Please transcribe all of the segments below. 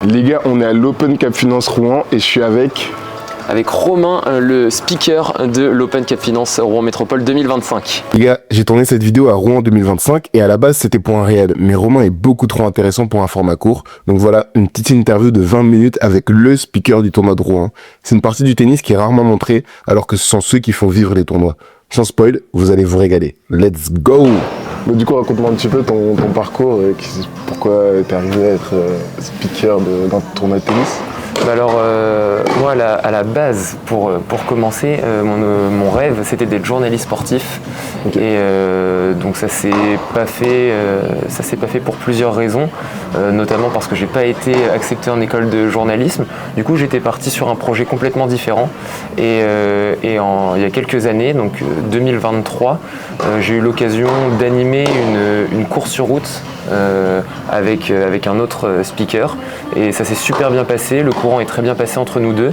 Les gars, on est à l'Open Cap Finance Rouen et je suis avec Romain, le speaker de l'Open Cap Finance Rouen Métropole 2025. Les gars, j'ai tourné cette vidéo à Rouen 2025 et à la base c'était pour un réel, mais Romain est beaucoup trop intéressant pour un format court. Donc voilà, une petite interview de 20 minutes avec le speaker du tournoi de Rouen. C'est une partie du tennis qui est rarement montrée, alors que ce sont ceux qui font vivre les tournois. Sans spoil, vous allez vous régaler. Let's go! Du coup, raconte-moi un petit peu ton parcours, pourquoi t'es arrivé à être speaker d'un tournoi de tennis. Alors moi à la base pour commencer mon rêve c'était d'être journaliste sportif. Okay. Et donc ça s'est pas fait pour plusieurs raisons, notamment parce que j'ai pas été accepté en école de journalisme. Du coup j'étais parti sur un projet complètement différent et il y a quelques années, donc 2023, j'ai eu l'occasion d'animer une course sur route avec un autre speaker et ça s'est super bien passé, le courant est très bien passé entre nous deux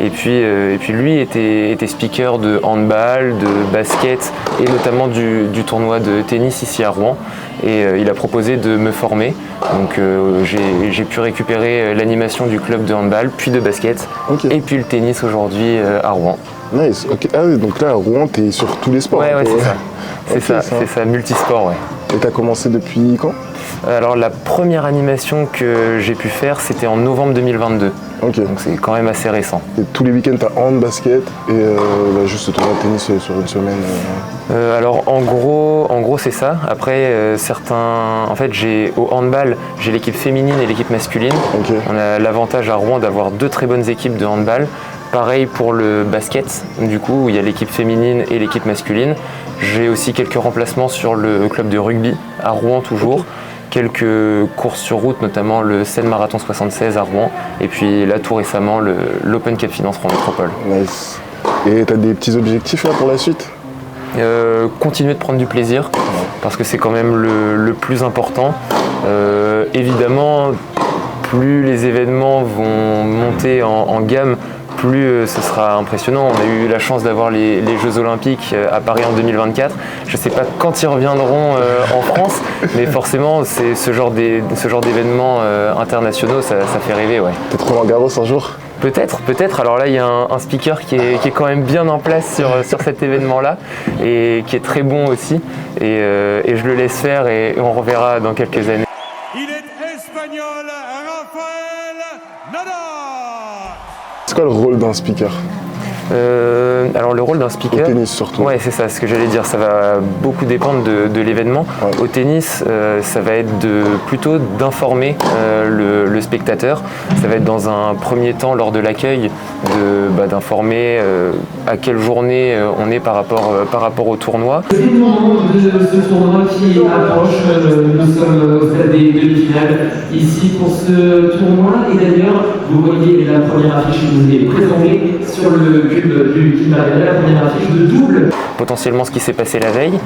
et puis lui était speaker de handball, de basket et notamment du tournoi de tennis ici à Rouen et il a proposé de me former, donc j'ai pu récupérer l'animation du club de handball puis de basket. Okay. Et puis le tennis aujourd'hui à Rouen. Nice, ok. Ah oui, donc là à Rouen t'es sur tous les sports. Ouais, c'est ça. C'est ça, multisport, ouais. Et t'as commencé depuis quand? Alors la première animation que j'ai pu faire c'était en novembre 2022. Ok. Donc c'est quand même assez récent. Et tous les week-ends t'as hand, basket et juste tournoi de tennis sur une semaine Alors en gros c'est ça. Après en fait au handball j'ai l'équipe féminine et l'équipe masculine. Okay. On a l'avantage à Rouen d'avoir deux très bonnes équipes de handball. Pareil pour le basket, du coup, où il y a l'équipe féminine et l'équipe masculine. J'ai aussi quelques remplacements sur le club de rugby, à Rouen toujours. Okay. Quelques courses sur route, notamment le Seine Marathon 76 à Rouen. Et puis là, tout récemment, l'Open Cap Finance Rouen Métropole. Nice. Et tu as des petits objectifs là pour la suite? Continuer de prendre du plaisir, parce que c'est quand même le plus important. Évidemment, plus les événements vont monter en gamme, plus ce sera impressionnant. On a eu la chance d'avoir les Jeux Olympiques à Paris en 2024. Je ne sais pas quand ils reviendront en France, mais forcément, c'est ce genre d'événements internationaux, ça fait rêver. Ouais. Peut-être Roland Garros un jour? Peut-être. Alors là, il y a un speaker qui est quand même bien en place sur cet événement-là et qui est très bon aussi. Et je le laisse faire et on reverra dans quelques années. Il est espagnol, Rafael Nadal. C'est quoi le rôle d'un speaker? Alors le rôle d'un speaker, au tennis surtout. Ouais, c'est ça, ce que j'allais dire, ça va beaucoup dépendre de l'événement. Ouais. Au tennis, ça va être plutôt d'informer le spectateur. Ça va être dans un premier temps, lors de l'accueil, d'informer à quelle journée on est par rapport au tournoi. C'est le moment de ce tournoi qui approche. Nous sommes au stade des demi-finales ici pour ce tournoi. Et d'ailleurs, vous voyez la première affiche qui vous est présentée sur le la première affiche de double. Potentiellement ce qui s'est passé la veille,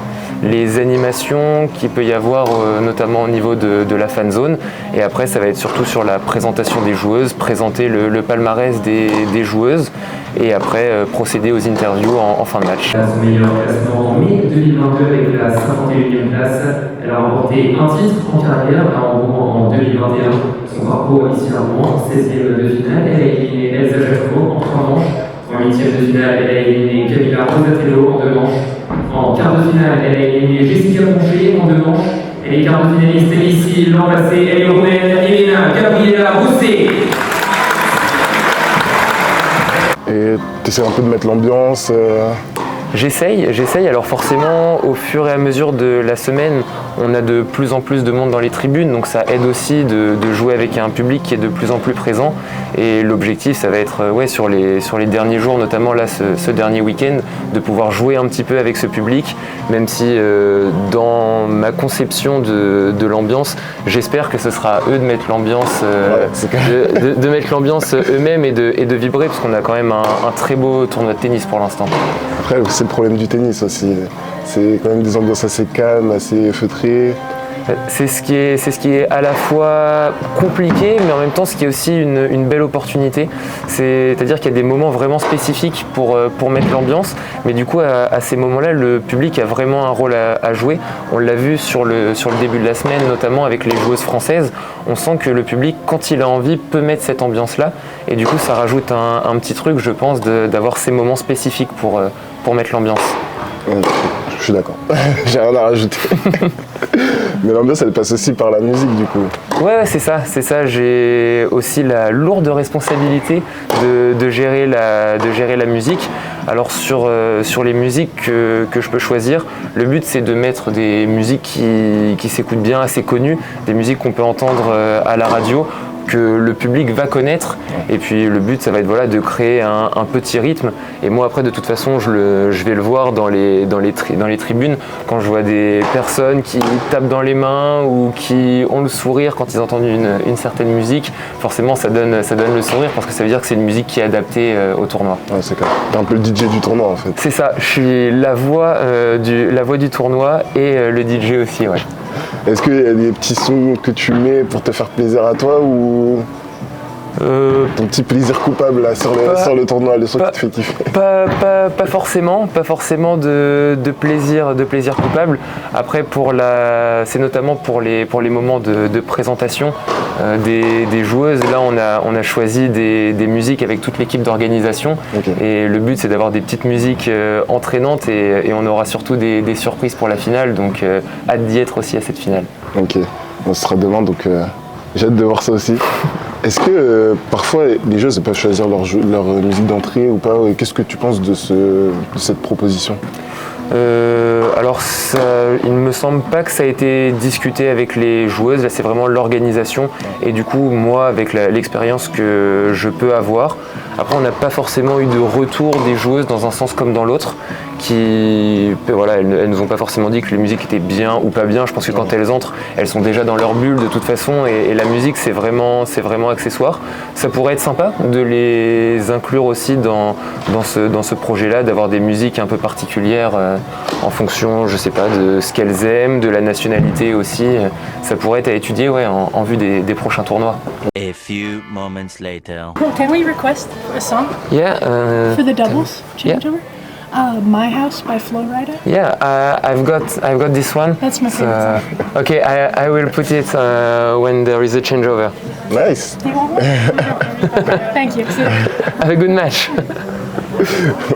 les animations qu'il peut y avoir notamment au niveau de la fan zone, et après ça va être surtout sur la présentation des joueuses, présenter le palmarès des joueuses et après procéder aux interviews en fin de match. Son meilleur classement en mai 2022 avec la 51e place, elle a remporté un titre en carrière en 2021. Son parcours ici à Rouen, 16e de finale, elle a éliminé Elsa Jacobo en 3 manches. En 8e de finale, elle a éliminé Camila Rosatello en 2 manches. En quart de finale, elle a éliminé Jessica Poncher en 2 manches. Et les quarts de finalistes ici l'an passé, elle est roumaine, Elena Gabriela Rousset. Et tu essaies un peu de mettre l'ambiance J'essaye. Alors forcément, au fur et à mesure de la semaine, on a de plus en plus de monde dans les tribunes, donc ça aide aussi de jouer avec un public qui est de plus en plus présent. Et l'objectif, ça va être sur les derniers jours, notamment là ce dernier week-end, de pouvoir jouer un petit peu avec ce public, même si dans ma conception de l'ambiance, j'espère que ce sera à eux de mettre l'ambiance, de mettre l'ambiance eux-mêmes et de vibrer, parce qu'on a quand même un très beau tournoi de tennis pour l'instant. Après, c'est le problème du tennis aussi. C'est quand même des ambiances assez calmes, assez feutrées. C'est ce qui est à la fois compliqué, mais en même temps ce qui est aussi une belle opportunité. C'est-à-dire qu'il y a des moments vraiment spécifiques pour mettre l'ambiance, mais du coup à ces moments-là, le public a vraiment un rôle à jouer. On l'a vu sur le début de la semaine, notamment avec les joueuses françaises. On sent que le public, quand il a envie, peut mettre cette ambiance-là, et du coup ça rajoute un petit truc, je pense, d'avoir ces moments spécifiques pour mettre l'ambiance. Je suis d'accord. J'ai rien à rajouter. Mais l'ambiance, elle passe aussi par la musique, du coup. Ouais, c'est ça. J'ai aussi la lourde responsabilité de gérer la musique. Alors sur les musiques que je peux choisir, le but c'est de mettre des musiques qui s'écoutent bien, assez connues, des musiques qu'on peut entendre à la radio, que le public va connaître, et puis le but ça va être de créer un petit rythme. Et moi après de toute façon je vais le voir dans les tribunes, quand je vois des personnes qui tapent dans les mains ou qui ont le sourire quand ils entendent une certaine musique, forcément ça donne le sourire, parce que ça veut dire que c'est une musique qui est adaptée au tournoi. Ouais, c'est clair. T'es un peu le DJ du tournoi en fait. C'est ça, je suis la voix du tournoi et le DJ aussi, ouais. Est-ce qu'il y a des petits sons que tu mets pour te faire plaisir à toi, ou ton petit plaisir coupable là, sur le tournoi, le son qui te fait kiffer? Pas forcément de plaisir coupable. Après c'est notamment pour les moments de présentation des joueuses. Là on a choisi des musiques avec toute l'équipe d'organisation. Okay. Et le but c'est d'avoir des petites musiques entraînantes, et on aura surtout des surprises pour la finale, donc hâte d'y être aussi à cette finale. Ok, on sera demain, donc j'ai hâte de voir ça aussi. Est-ce que parfois les joueuses peuvent choisir leur musique d'entrée ou pas? Qu'est-ce que tu penses de cette proposition? Alors il ne me semble pas que ça a été discuté avec les joueuses, là c'est vraiment l'organisation, et du coup moi avec l'expérience que je peux avoir, après on n'a pas forcément eu de retour des joueuses dans un sens comme dans l'autre, elles nous ont pas forcément dit que les musiques étaient bien ou pas bien. Je pense que quand elles entrent, elles sont déjà dans leur bulle de toute façon, et la musique c'est vraiment accessoire. Ça pourrait être sympa de les inclure aussi dans ce projet-là, d'avoir des musiques un peu particulières en fonction, je sais pas, de ce qu'elles aiment, de la nationalité aussi. Ça pourrait être à étudier, ouais, en vue des prochains tournois. A few moments later. Can we request a song? Yeah. For the doubles changeover? Yeah. My House by Flo Rida? Yeah, I've got this one. That's my favorite song. Okay, I will put it when there is a changeover. Nice. You want one? Thank you. Have a good match.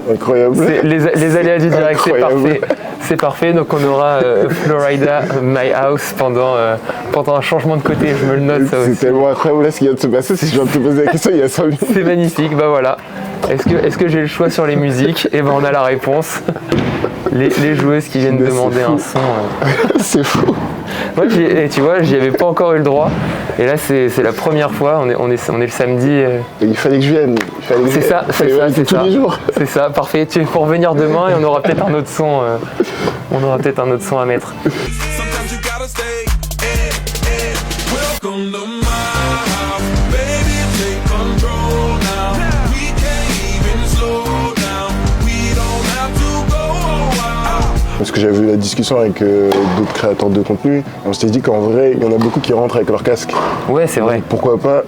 Incroyable. Les aléas du direct, Incroyable. C'est parfait. Donc on aura Flo Rida, My House pendant un changement de côté. Je me le note, ça aussi. C'est tellement incroyable là ce qui vient de se passer. Si je viens de te poser la question il y a 5 minutes. C'est magnifique, bah voilà. Est-ce que j'ai le choix sur les musiques? Et ben on a la réponse. Les joueuses qui viennent demander un son. C'est fou. Moi, tu vois, j'y avais pas encore eu le droit. Et là, c'est la première fois. On est le samedi. Et il fallait que je vienne. C'est ça. Tous les jours. C'est ça, parfait. Tu es pour venir demain, et on aura peut-être un autre son. On aura peut-être un autre son à mettre. Parce que j'avais eu la discussion avec d'autres créateurs de contenu, on s'était dit qu'en vrai, il y en a beaucoup qui rentrent avec leur casque. Ouais, c'est vrai. Donc, pourquoi pas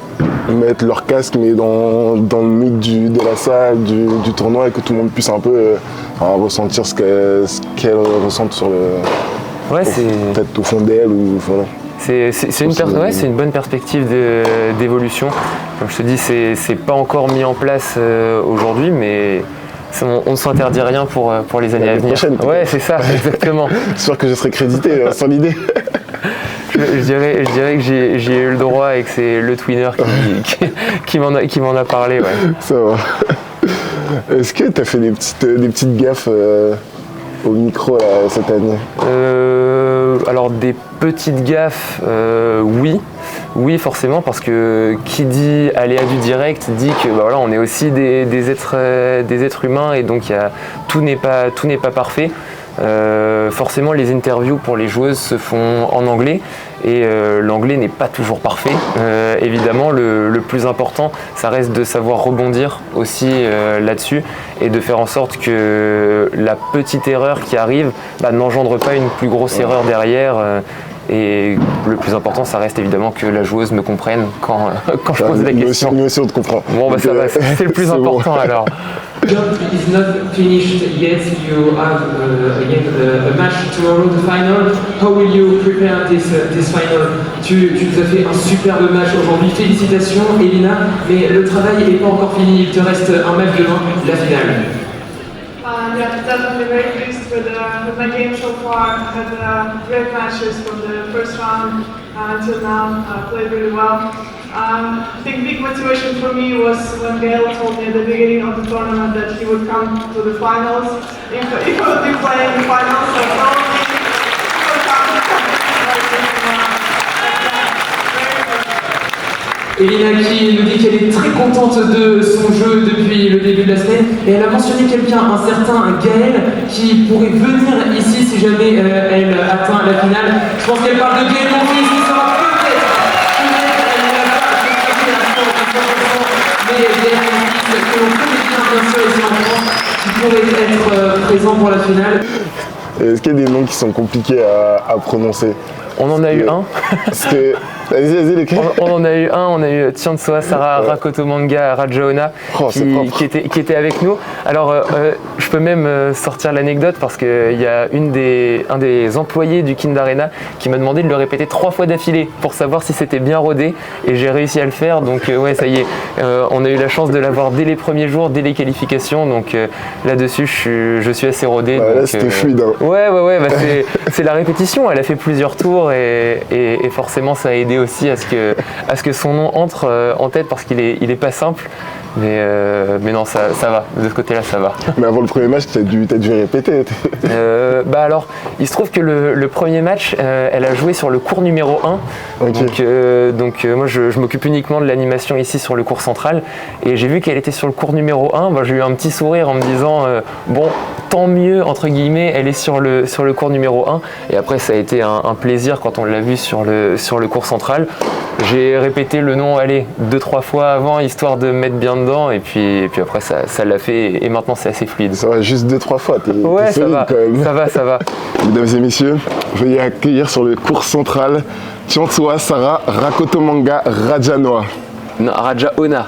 mettre leur casque, mais dans le mood de la salle, du tournoi, et que tout le monde puisse un peu ressentir ce qu'elles ressentent sur le... Ouais, peut-être au fond d'elles, ou voilà. C'est une bonne perspective d'évolution. Comme je te dis, c'est pas encore mis en place aujourd'hui, mais... On ne s'interdit rien pour les années à venir. Ouais, c'est ça, exactement. J'espère que je serai crédité sans l'idée. Je dirais que j'ai eu le droit, et que c'est le twinner qui m'en a parlé. Ouais. Ça va. Est-ce que tu as fait des petites gaffes au micro là, cette année? Alors des petites gaffes, oui. Oui, forcément, parce que qui dit aléa du direct dit que on est aussi des êtres humains, et donc tout n'est pas parfait. Forcément, les interviews pour les joueuses se font en anglais, et l'anglais n'est pas toujours parfait. Évidemment, le plus important, ça reste de savoir rebondir aussi là-dessus, et de faire en sorte que la petite erreur qui arrive n'engendre pas une plus grosse erreur derrière. Et le plus important, ça reste évidemment que la joueuse me comprenne quand je pose la question. Nous aussi, on te comprend. Bon, bah ça va, c'est le plus important bon. alors. Job is not finished yet. You have again a match tomorrow, the final. How will you prepare this final? Tu nous as fait un superbe match aujourd'hui. Félicitations, Elina. Mais le travail n'est pas encore fini. Il te reste un match demain, la finale. Yeah, definitely very pleased with my game so far. I had great matches from the first round until now. Played really well. I think big motivation for me was when Gail told me at the beginning of the tournament that he would come to the finals. If I would be playing the finals, so probably he would come. Elina qui nous dit qu'elle est très contente de son jeu depuis le début de la semaine et elle a mentionné quelqu'un, un certain Gaël, qui pourrait venir ici si jamais elle atteint la finale. Je pense qu'elle parle de Gaël Monfils qui sera peut-être mais Gaël Monfils que l'on connaît bien sûr ici en France, qui pourrait être présent pour la finale. Est-ce qu'il y a des noms qui sont compliqués à prononcer? On en a eu un. Parce que... Vas-y, l'écrit. On en a eu un, on a eu Tiansoa Sarah Rakotomanga Rajaona qui était avec nous. Alors je peux même sortir l'anecdote parce qu'il y a un des employés du Kind Arena qui m'a demandé de le répéter 3 fois d'affilée pour savoir si c'était bien rodé et j'ai réussi à le faire, donc ouais, ça y est, on a eu la chance de l'avoir dès les premiers jours, dès les qualifications, donc là-dessus je suis assez rodé. Ouais, là c'était fluide. Hein. Ouais, bah, c'est la répétition, elle a fait plusieurs tours et forcément ça a aidé aussi à ce que son nom entre en tête parce qu'il est pas simple. Mais non, ça va, de ce côté-là, ça va. Mais avant le premier match, t'as dû répéter. Bah alors, il se trouve que le premier match, elle a joué sur le cours numéro 1. Okay. Donc moi, je m'occupe uniquement de l'animation ici sur le cours central. Et j'ai vu qu'elle était sur le cours numéro 1. Bah, j'ai eu un petit sourire en me disant, bon, tant mieux, entre guillemets, elle est sur le cours numéro 1. Et après, ça a été un plaisir quand on l'a vu sur le cours central. J'ai répété le nom, 2-3 fois avant, histoire de me mettre bien dedans, et puis après ça l'a fait, et maintenant c'est assez fluide. Ça va, juste 2-3 fois, t'es solide ça va, quand même. Ça va. Mesdames et messieurs, veuillez accueillir sur le cours central Tiansoa Sarah Rakotomanga Rajaona. Non, Rajaona.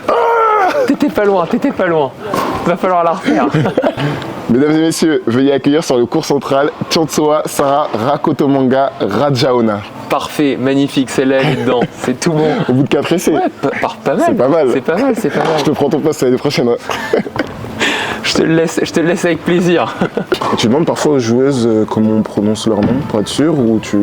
T'étais pas loin. Va falloir la refaire. Mesdames et messieurs, veuillez accueillir sur le cours central Tiansoa Sarah Rakotomanga Rajaona. Parfait, magnifique, celle-là elle est dedans, c'est tout bon. Au bout de 4 essais. Ouais, pas mal. C'est pas mal. C'est pas mal. Je te prends ton poste l'année prochaine. Je te le laisse avec plaisir. Et tu demandes parfois aux joueuses comment on prononce leur nom pour être sûr ou tu...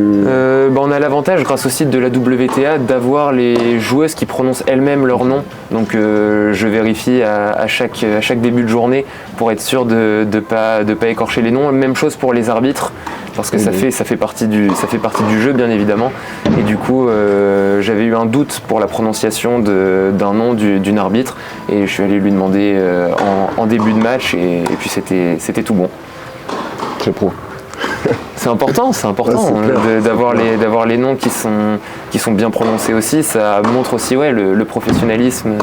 On a l'avantage grâce au site de la WTA d'avoir les joueuses qui prononcent elles-mêmes leur nom. Donc je vérifie à chaque début de journée pour être sûr de pas écorcher les noms. Même chose pour les arbitres. Parce que ça fait partie du jeu bien évidemment, et du coup j'avais eu un doute pour la prononciation d'un nom d'une arbitre et je suis allé lui demander en début de match et puis c'était tout bon. Très pro. C'est important ouais, d'avoir les noms qui sont bien prononcés aussi, ça montre aussi le professionnalisme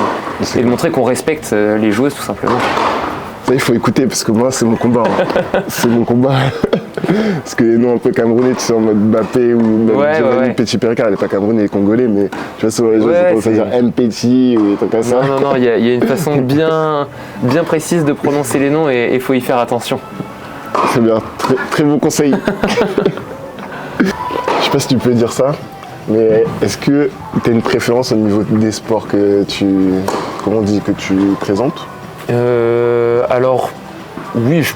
et de montrer qu'on respecte les joueuses tout simplement. Ça il faut écouter parce que moi c'est mon combat. C'est mon combat. Parce que les noms un peu camerounais, tu sais, en mode Mbappé ou même Petit Pericard, elle n'est pas camerounais, elle est congolais, mais tu vois, souvent les gens commencent à dire M Petit ou des trucs comme ça. Non, il y a une façon bien précise de prononcer les noms et il faut y faire attention. Très bien, très bon conseil. Je sais pas si tu peux dire ça, mais est-ce que tu as une préférence au niveau des sports que tu présentes? Alors oui, je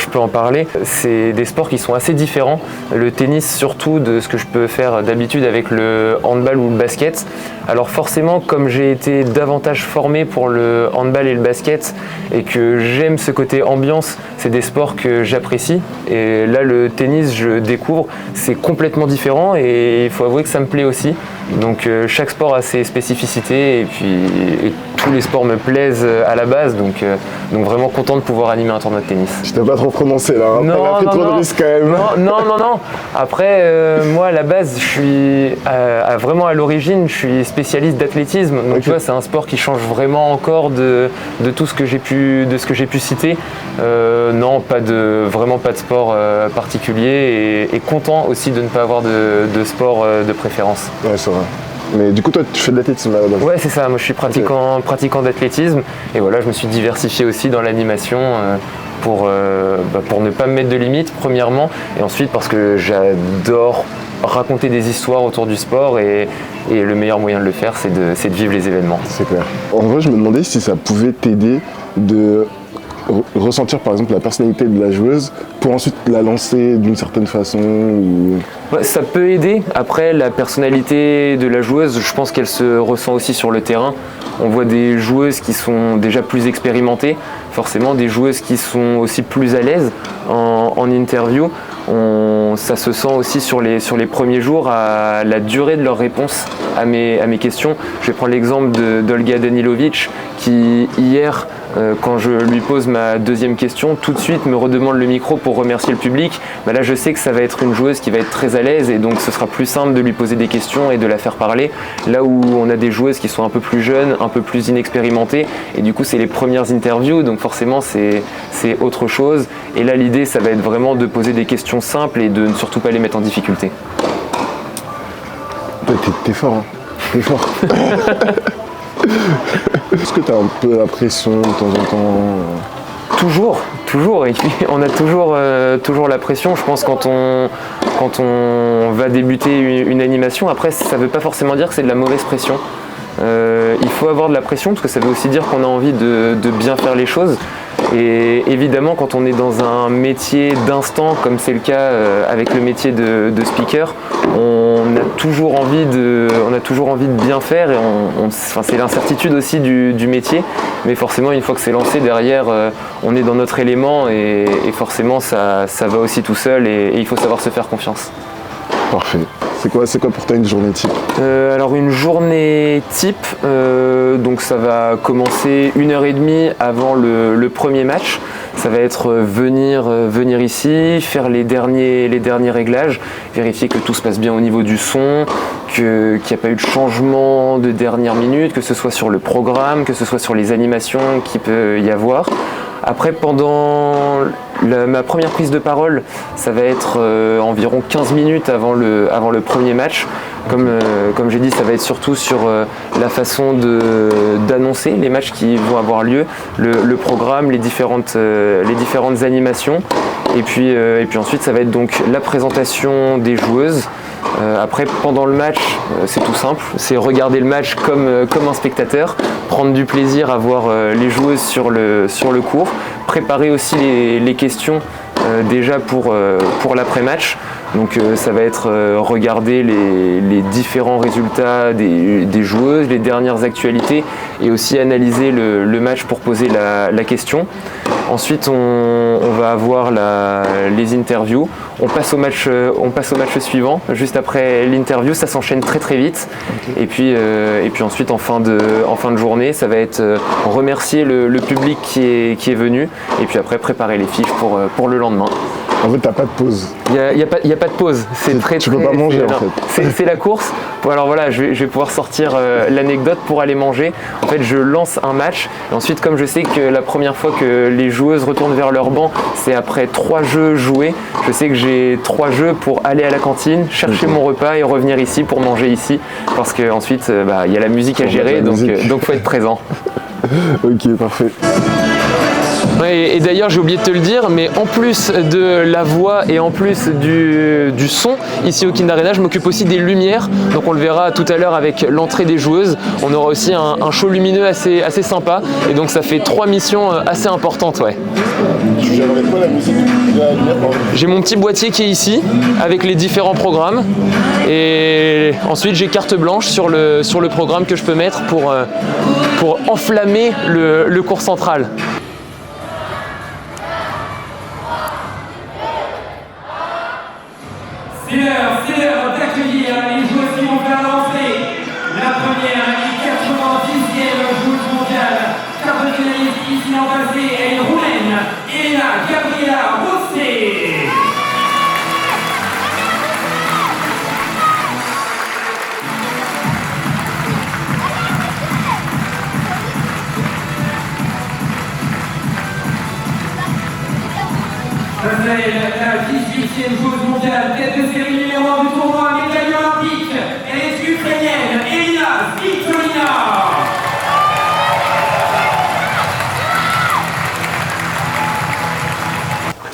peux en parler. C'est des sports qui sont assez différents. Le tennis surtout de ce que je peux faire d'habitude avec le handball ou le basket. Alors forcément, comme j'ai été davantage formé pour le handball et le basket et que j'aime ce côté ambiance, c'est des sports que j'apprécie. Et là, le tennis, je découvre, c'est complètement différent et il faut avouer que ça me plaît aussi. Donc chaque sport a ses spécificités et puis tous les sports me plaisent à la base, donc vraiment content de pouvoir animer un tournoi de tennis. Je t'ai pas trop prononcé là, hein. Non, T'as pris non, trop non. de risques quand même. Non. Après, moi à la base, je suis vraiment à l'origine, je suis spécialiste d'athlétisme. Donc Ok. tu vois, c'est un sport qui change vraiment encore de tout ce que j'ai pu citer. Non, vraiment pas de sport particulier et content aussi de ne pas avoir de sport de préférence. Ouais, c'est vrai. Mais du coup, toi, tu fais de l'athlétisme à la base. Ouais, c'est ça. Moi, je suis pratiquant d'athlétisme et voilà, je me suis diversifié aussi dans l'animation pour ne pas me mettre de limites, premièrement, et ensuite parce que j'adore raconter des histoires autour du sport et le meilleur moyen de le faire, c'est de vivre les événements. C'est clair. En vrai, je me demandais si ça pouvait t'aider de ressentir par exemple la personnalité de la joueuse pour ensuite la lancer d'une certaine façon ou... Ouais, ça peut aider. Après, la personnalité de la joueuse, je pense qu'elle se ressent aussi sur le terrain. On voit des joueuses qui sont déjà plus expérimentées, forcément des joueuses qui sont aussi plus à l'aise en interview. Ça se sent aussi sur les premiers jours à la durée de leurs réponses à mes questions. Je vais prendre l'exemple d'Olga Danilovic qui hier, quand je lui pose ma deuxième question, tout de suite me redemande le micro pour remercier le public. Bah là, je sais que ça va être une joueuse qui va être très à l'aise et donc ce sera plus simple de lui poser des questions et de la faire parler. Là où on a des joueuses qui sont un peu plus jeunes, un peu plus inexpérimentées et du coup c'est les premières interviews, donc forcément c'est autre chose. Et là l'idée ça va être vraiment de poser des questions simples et de ne surtout pas les mettre en difficulté. T'es fort, hein. T'es fort. Est-ce que t'as un peu la pression de temps en temps Toujours. Et puis on a toujours la pression. Je pense quand on va débuter une animation, après ça ne veut pas forcément dire que c'est de la mauvaise pression. Il faut avoir de la pression parce que ça veut aussi dire qu'on a envie de bien faire les choses. Et évidemment, quand on est dans un métier d'instant, comme c'est le cas avec le métier de speaker, on a toujours envie de bien faire et c'est l'incertitude aussi du métier. Mais forcément, une fois que c'est lancé, derrière, on est dans notre élément et forcément, ça va aussi tout seul et il faut savoir se faire confiance. Parfait. C'est quoi pour toi une journée type? Alors une journée type, donc ça va commencer 1h30 avant le premier match. Ça va être venir ici, faire les derniers réglages, vérifier que tout se passe bien au niveau du son, qu'il n'y a pas eu de changement de dernière minute, que ce soit sur le programme, que ce soit sur les animations qu'il peut y avoir. Après, pendant ma première prise de parole, ça va être environ 15 minutes avant le premier match. Comme j'ai dit, ça va être surtout sur la façon d'annoncer les matchs qui vont avoir lieu, le programme, les différentes animations. Et puis ensuite, ça va être donc la présentation des joueuses. Après, pendant le match, c'est tout simple, c'est regarder le match comme un spectateur, prendre du plaisir à voir les joueuses sur le court, préparer aussi les questions déjà pour l'après-match. Donc ça va être regarder les différents résultats des joueuses, les dernières actualités et aussi analyser le match pour poser la question. Ensuite on va avoir les interviews. On passe au match suivant. Juste après l'interview, ça s'enchaîne très très vite. Okay. Et puis ensuite en fin de journée, ça va être remercier le public qui est venu et puis après préparer les fiches pour le lendemain. En fait, t'as pas de pause. Il n'y a pas de pause. Tu peux pas manger en fait. C'est la course. Alors voilà, je vais pouvoir sortir l'anecdote pour aller manger. En fait, je lance un match. Et ensuite, comme je sais que la première fois que les joueuses retournent vers leur banc, c'est après 3 jeux joués. Je sais que j'ai 3 jeux pour aller à la cantine, chercher mon repas et revenir ici pour manger ici. Parce qu'ensuite, il y a la musique à gérer, donc faut être présent. Ok, parfait. Ouais, et d'ailleurs j'ai oublié de te le dire, mais en plus de la voix et en plus du son ici au Kind Arena, je m'occupe aussi des lumières, donc on le verra tout à l'heure avec l'entrée des joueuses. On aura aussi un show lumineux assez sympa et donc ça fait 3 missions assez importantes. Ouais. Tu gères avec quoi la musique? J'ai mon petit boîtier qui est ici avec les différents programmes et ensuite j'ai carte blanche sur le programme que je peux mettre pour enflammer le cours central. C'est l'heure d'accueillir les joueuses qui vont faire l'entrée. La première est 90e joueuse mondiale. ici en passé est une Roumaine, Elena Gabriela Rosset. Raphaël, la 18e joueuse mondiale, tête de série numéro 1 du tournoi, médaille olympique. Elle est ukrainienne, Elina Svitolina.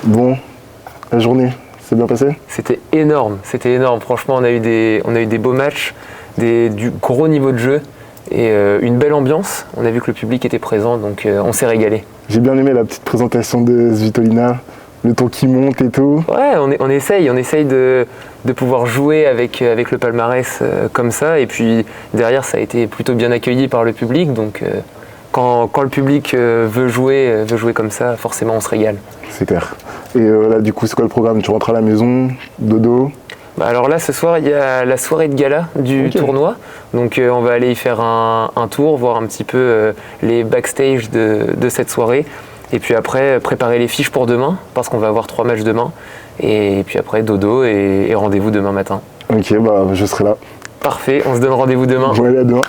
Bon, la journée, c'est bien passé? C'était énorme. Franchement, on a eu des beaux matchs, du gros niveau de jeu et une belle ambiance. On a vu que le public était présent, donc on s'est régalé. J'ai bien aimé la petite présentation de Svitolina, le ton qui monte et tout. Ouais, on essaye de pouvoir jouer avec le palmarès comme ça. Et puis derrière, ça a été plutôt bien accueilli par le public. Donc quand le public veut jouer comme ça, forcément on se régale. C'est clair. Et là, du coup, c'est quoi le programme? Tu rentres à la maison, dodo? Bah alors là, ce soir, il y a la soirée de gala du tournoi. Donc on va aller y faire un tour, voir un petit peu les backstage de cette soirée. Et puis après, préparer les fiches pour demain, parce qu'on va avoir 3 matchs demain. Et puis après, dodo et rendez-vous demain matin. Ok, bah je serai là. Parfait, on se donne rendez-vous demain. Bon, allez, à demain.